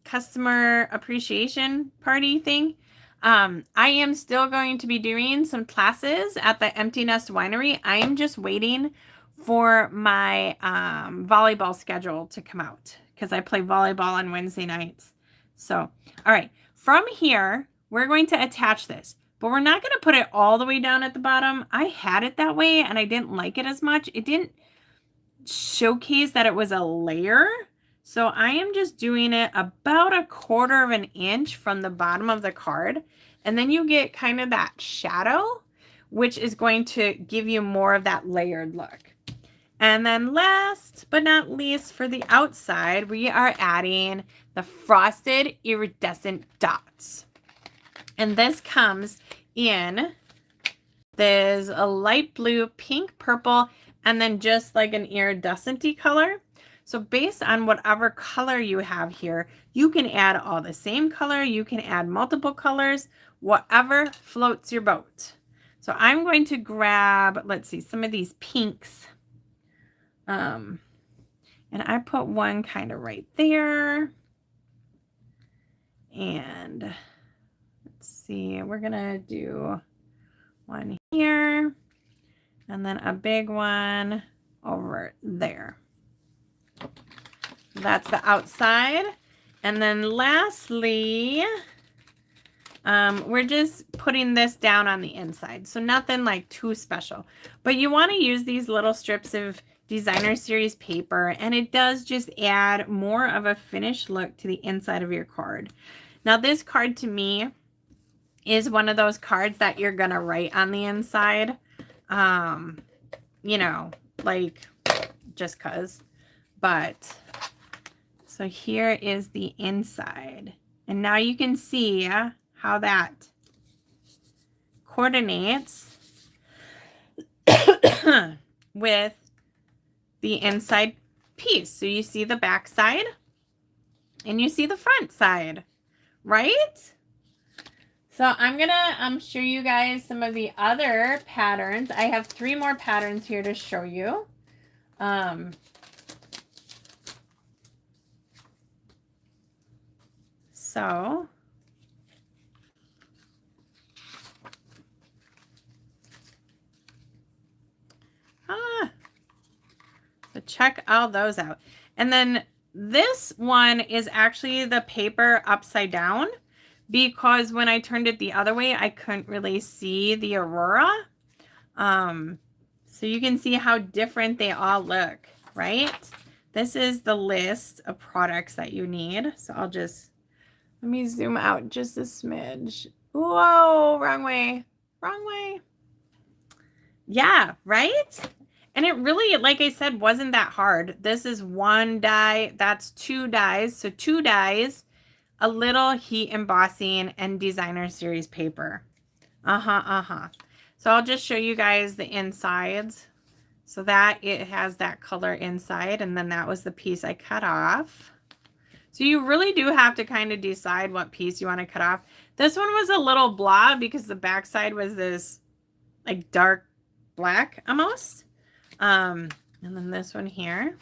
[SPEAKER 1] customer appreciation party thing, I am still going to be doing some classes at the Empty Nest Winery. I am just waiting for my volleyball schedule to come out because I play volleyball on Wednesday nights. So, all right, from here, we're going to attach this, but we're not going to put it all the way down at the bottom. I had it that way and I didn't like it as much. It didn't showcase that it was a layer. So I am just doing it about 1/4 of an inch from the bottom of the card. And then you get kind of that shadow, which is going to give you more of that layered look. And then last but not least, for the outside, we are adding the frosted iridescent dots. And this comes in, there's a light blue, pink, purple, and then just like an iridescent-y color. So based on whatever color you have here, you can add all the same color, you can add multiple colors, whatever floats your boat. So I'm going to grab, let's see, some of these pinks. And I put one kind of right there. And let's see, we're gonna do one here and then a big one over there. That's the outside. And then lastly, we're just putting this down on the inside. So nothing like too special, but you want to use these little strips of designer series paper, and it does just add more of a finished look to the inside of your card. Now this card to me is one of those cards that you're gonna write on the inside, you know, like just cuz. But so here is the inside, and now you can see how that coordinates with the inside piece. So you see the back side and you see the front side, right? So I'm gonna show you guys some of the other patterns. I have 3 more patterns here to show you. So check all those out. And then this one is actually the paper upside down, because when I turned it the other way, I couldn't really see the aurora. So you can see how different they all look, right? This is the list of products that you need. So I'll just, let me zoom out just a smidge. Whoa, wrong way, wrong way. Yeah, right? And it really, like I said, wasn't that hard. This is 1 die, that's 2 dies. So 2 dies, a little heat embossing, and designer series paper. So I'll just show you guys the insides. So that it has that color inside, and then that was the piece I cut off. So you really do have to kind of decide what piece you want to cut off. This one was a little blah because the back side was this like dark black almost. And then this one here.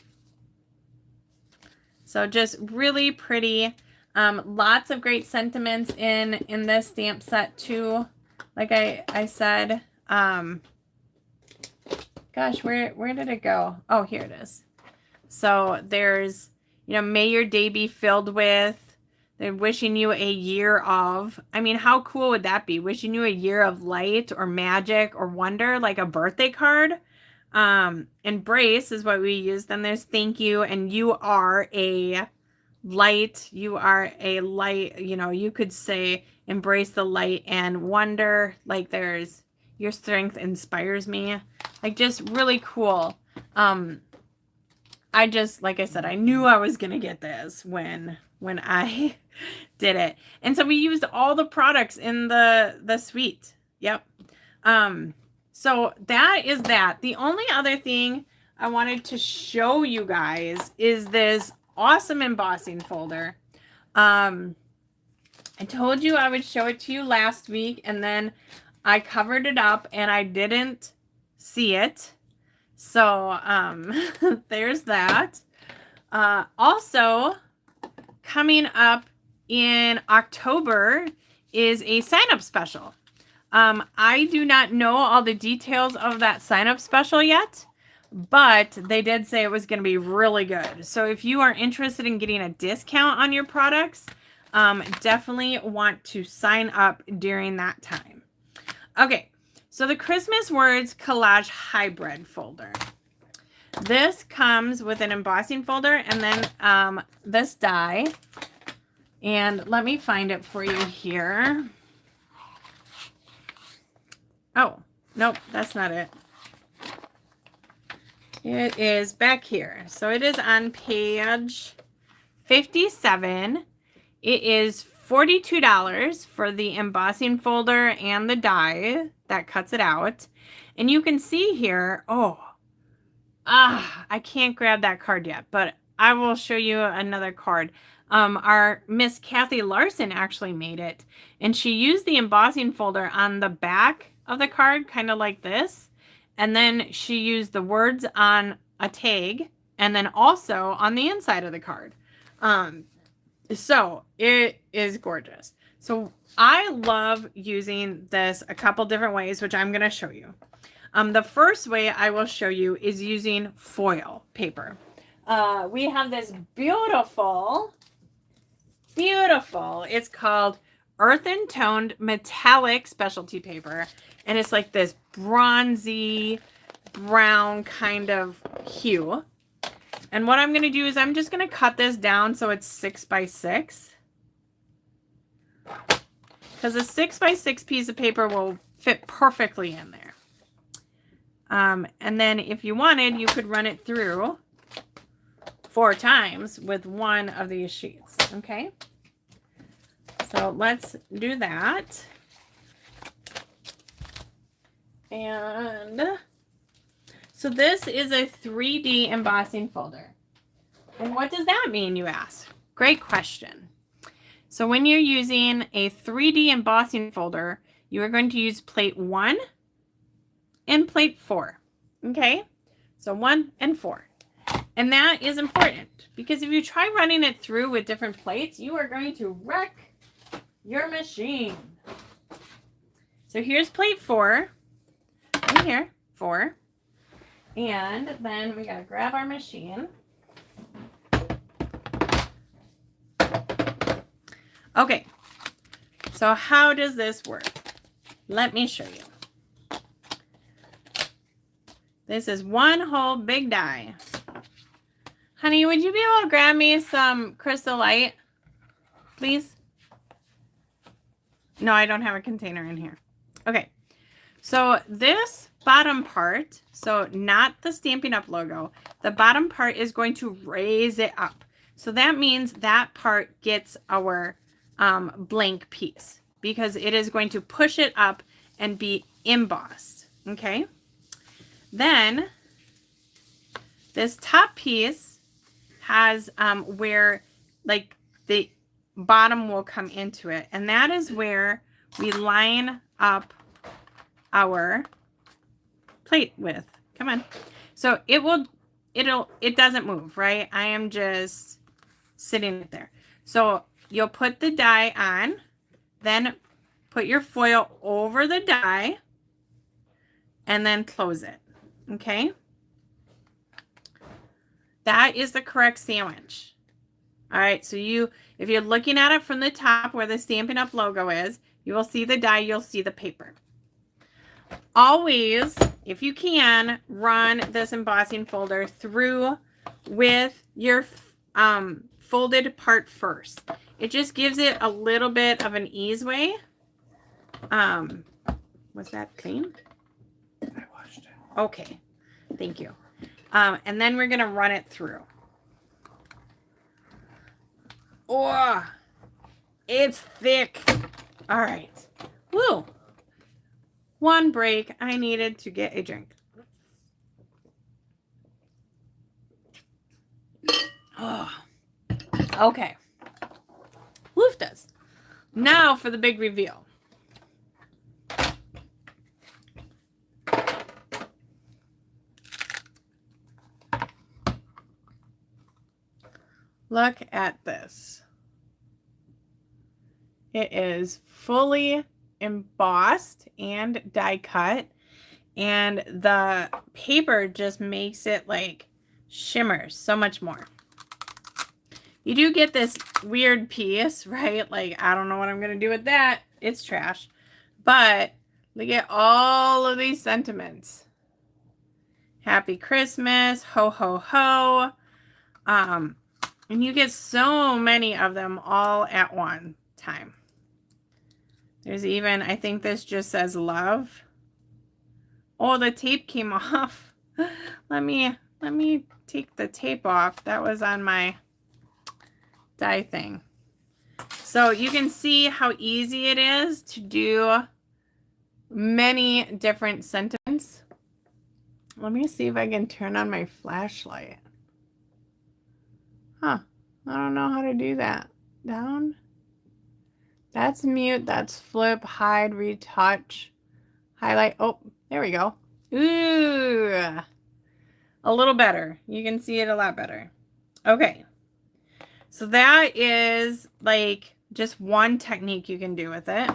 [SPEAKER 1] So just really pretty. Lots of great sentiments in this stamp set too. Like I said, gosh, where did it go? Oh, here it is. So there's, you know, may your day be filled with, they're wishing you a year of, I mean, how cool would that be? Wishing you a year of light or magic or wonder, like a birthday card. Embrace is what we use. Then there's thank you, and you are a light. You are a light, you know, you could say embrace the light and wonder. Like there's your strength inspires me. Like just really cool. I just, like I said, I knew I was going to get this when I did it. And so we used all the products in the suite. Yep. So that is that. The only other thing I wanted to show you guys is this awesome embossing folder. I told you I would show it to you last week, and then I covered it up and I didn't see it. So there's that. Also coming up in October is a sign-up special. I do not know all the details of that sign-up special yet, but they did say it was going to be really good. So if you are interested in getting a discount on your products, definitely want to sign up during that time. Okay, so the Christmas Words Collage Hybrid folder. This comes with an embossing folder and then this die. And let me find it for you here. Oh, nope, that's not it. It is back here. So it is on page 57. It is $42 for the embossing folder and the die that cuts it out. And you can see here, I can't grab that card yet, but I will show you another card. Our Miss Kathy Larson actually made it, and she used the embossing folder on the back of the card, kind of like this. And then she used the words on a tag and then also on the inside of the card. So it is gorgeous. So I love using this a couple different ways, which I'm going to show you. The first way I will show you is using foil paper. We have this beautiful, it's called Earthen Toned Metallic Specialty Paper. And it's like this bronzy brown kind of hue. And what I'm going to do is I'm just going to cut this down so it's 6 by 6. Because a 6 by 6 piece of paper will fit perfectly in there. And then if you wanted, you could run it through 4 times with one of these sheets. Okay. So let's do that. And so this is a 3D embossing folder. And what does that mean, you ask? Great question. So when you're using a 3D embossing folder, you are going to use plate 1 and plate 4. Okay? So 1 and 4. And that is important because if you try running it through with different plates, you are going to wreck your machine. So here's plate 4. Right here, 4. And then we gotta grab our machine. Okay, so how does this work? Let me show you. This is one whole big die. Honey, would you be able to grab me some Crystal Light, please? No, I don't have a container in here. Okay, so this bottom part, so not the Stampin' Up logo, the bottom part is going to raise it up. So that means that part gets our blank piece because it is going to push it up and be embossed. Okay. Then this top piece has where like the bottom will come into it, and that is where we line up our plate with. Come on. So it doesn't move, right? I am just sitting there. So you'll put the die on, then put your foil over the die, and then close it. Okay? That is the correct sandwich. All right, so if you're looking at it from the top where the Stampin' Up logo is, you will see the die, you'll see the paper. Always, if you can, run this embossing folder through with your folded part first. It just gives it a little bit of an ease way. Was that clean?
[SPEAKER 2] I washed it.
[SPEAKER 1] Okay, thank you. And then we're going to run it through. Oh, it's thick. All right. Woo. One break. I needed to get a drink. Oh, okay. Woofdas. Now for the big reveal. Look at this. It is fully embossed and die cut. and the paper just makes it like shimmers so much more. You do get this weird piece, right? Like, I don't know what I'm going to do with that. It's trash. But look at all of these sentiments. Happy Christmas, ho, ho, ho. And you get so many of them all at one time. There's even, I think this just says love. Oh, the tape came off. Let me take the tape off. That was on my die thing. So you can see how easy it is to do many different sentiments. Let me see if I can turn on my flashlight. Huh. I don't know how to do that. Down. That's mute. That's flip, hide, retouch, highlight. Oh, there we go. Ooh. A little better. You can see it a lot better. Okay. So that is like just one technique you can do with it.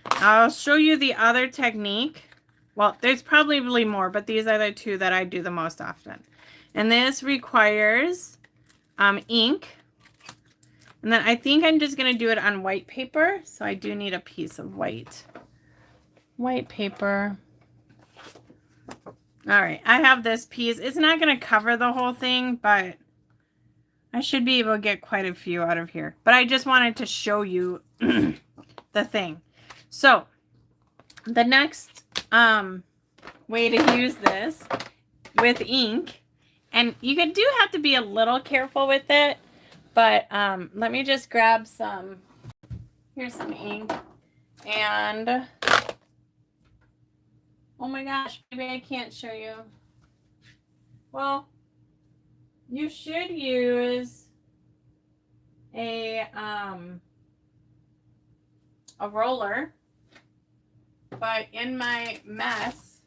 [SPEAKER 1] I'll show you the other technique. Well, there's probably more, but these are the two that I do the most often. And this requires ink. And then I think I'm just going to do it on white paper. So I do need a piece of white paper. All right, I have this piece. It's not going to cover the whole thing, but I should be able to get quite a few out of here. But I just wanted to show you the thing. So the next way to use this with ink, and you do have to be a little careful with it, but let me just grab some, here's some ink, and oh my gosh, maybe I can't show you. Well, you should use a roller, but in my mess,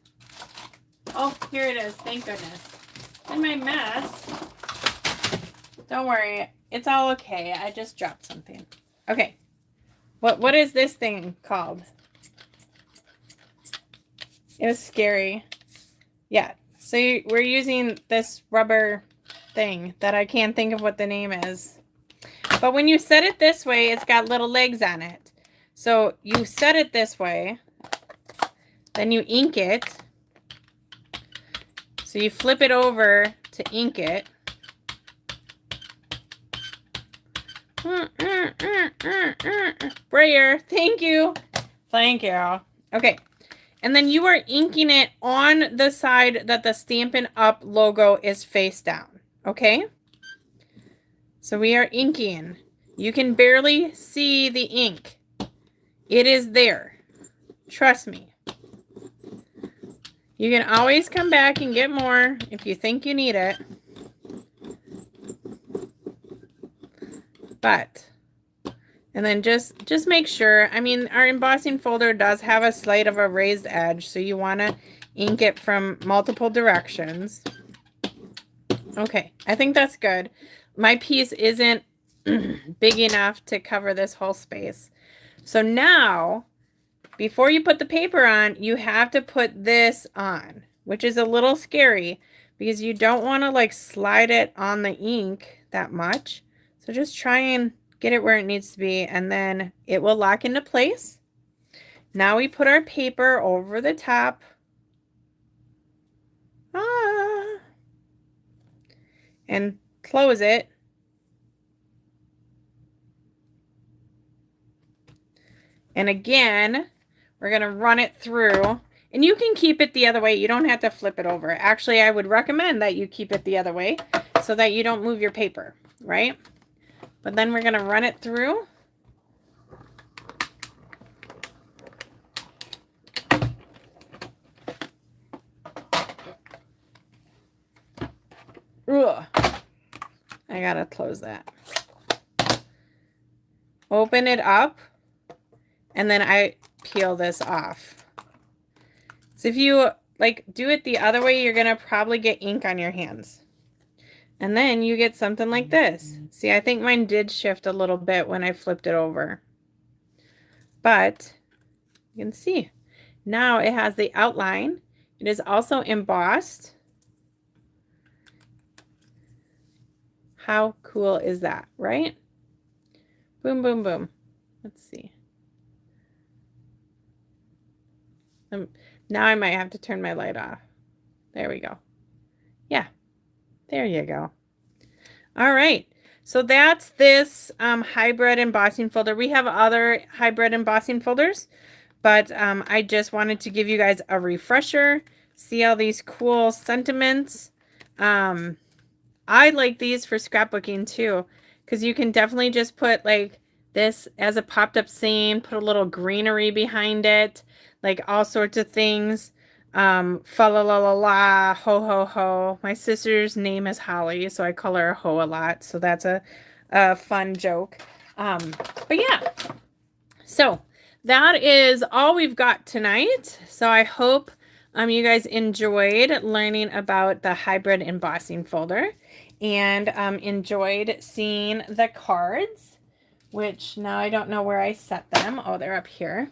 [SPEAKER 1] oh, here it is, thank goodness. In my mess, don't worry, it's all okay. I just dropped something. Okay, what is this thing called? It was scary. Yeah, so we're using this rubber thing that I can't think of what the name is. But when you set it this way, it's got little legs on it. So you set it this way, then you ink it. So you flip it over to ink it. Brayer, thank you. Thank you. Okay. And then you are inking it on the side that the Stampin' Up! Logo is face down. Okay? So we are inking. You can barely see the ink. It is there. Trust me. You can always come back and get more if you think you need it. But, and then just make sure, I mean, our embossing folder does have a slight of a raised edge, so you want to ink it from multiple directions. Okay, I think that's good. My piece isn't big enough to cover this whole space. So now, before you put the paper on, you have to put this on, which is a little scary because you don't want to like slide it on the ink that much. So just try and get it where it needs to be, and then it will lock into place. Now we put our paper over the top. And close it. And again, we're going to run it through. And you can keep it the other way. You don't have to flip it over. Actually, I would recommend that you keep it the other way so that you don't move your paper, right? But then we're going to run it through. Ugh. I got to close that. Open it up. And then I peel this off. So if you like do it the other way, you're going to probably get ink on your hands. And then you get something like this. See, I think mine did shift a little bit when I flipped it over. But you can see Now it has the outline. It is also embossed. How cool is that, right? Boom, boom, boom. Let's see. Now I might have to turn my light off. There we go. Yeah, there you go. All right. So that's this hybrid embossing folder. We have other hybrid embossing folders, but I just wanted to give you guys a refresher. See all these cool sentiments. I like these for scrapbooking too, because you can definitely just put like this as a popped up scene, put a little greenery behind it, like all sorts of things. Fa la la la la, ho ho ho. My sister's name is Holly, so I call her Ho a lot. So that's a fun joke. But yeah, so that is all we've got tonight. So I hope you guys enjoyed learning about the hybrid embossing folder and enjoyed seeing the cards, which now I don't know where I set them. Oh, they're up here.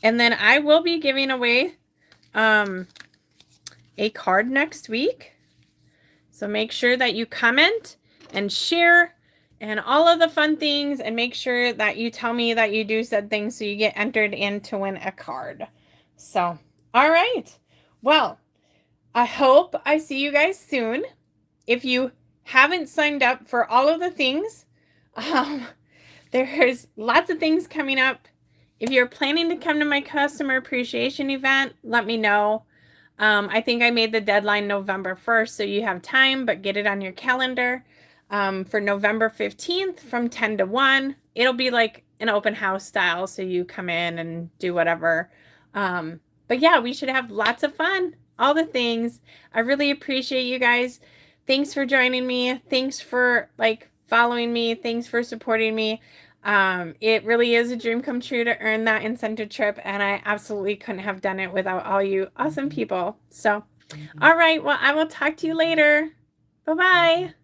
[SPEAKER 1] And then I will be giving away a card next week. So make sure that you comment and share and all of the fun things, and make sure that you tell me that you do said things so you get entered in to win a card. So, all right. Well, I hope I see you guys soon. If you haven't signed up for all of the things, there's lots of things coming up. If you're planning to come to my customer appreciation event, let me know. I think I made the deadline November 1st, so you have time, but get it on your calendar. For November 15th from 10 to 1. It'll be like an open house style, so you come in and do whatever. But yeah, we should have lots of fun. All the things. I really appreciate you guys. Thanks for joining me. Thanks for like following me. Thanks for supporting me. It really is a dream come true to earn that incentive trip, and I absolutely couldn't have done it without all you awesome people. So, all right, well, I will talk to you later. Bye-bye.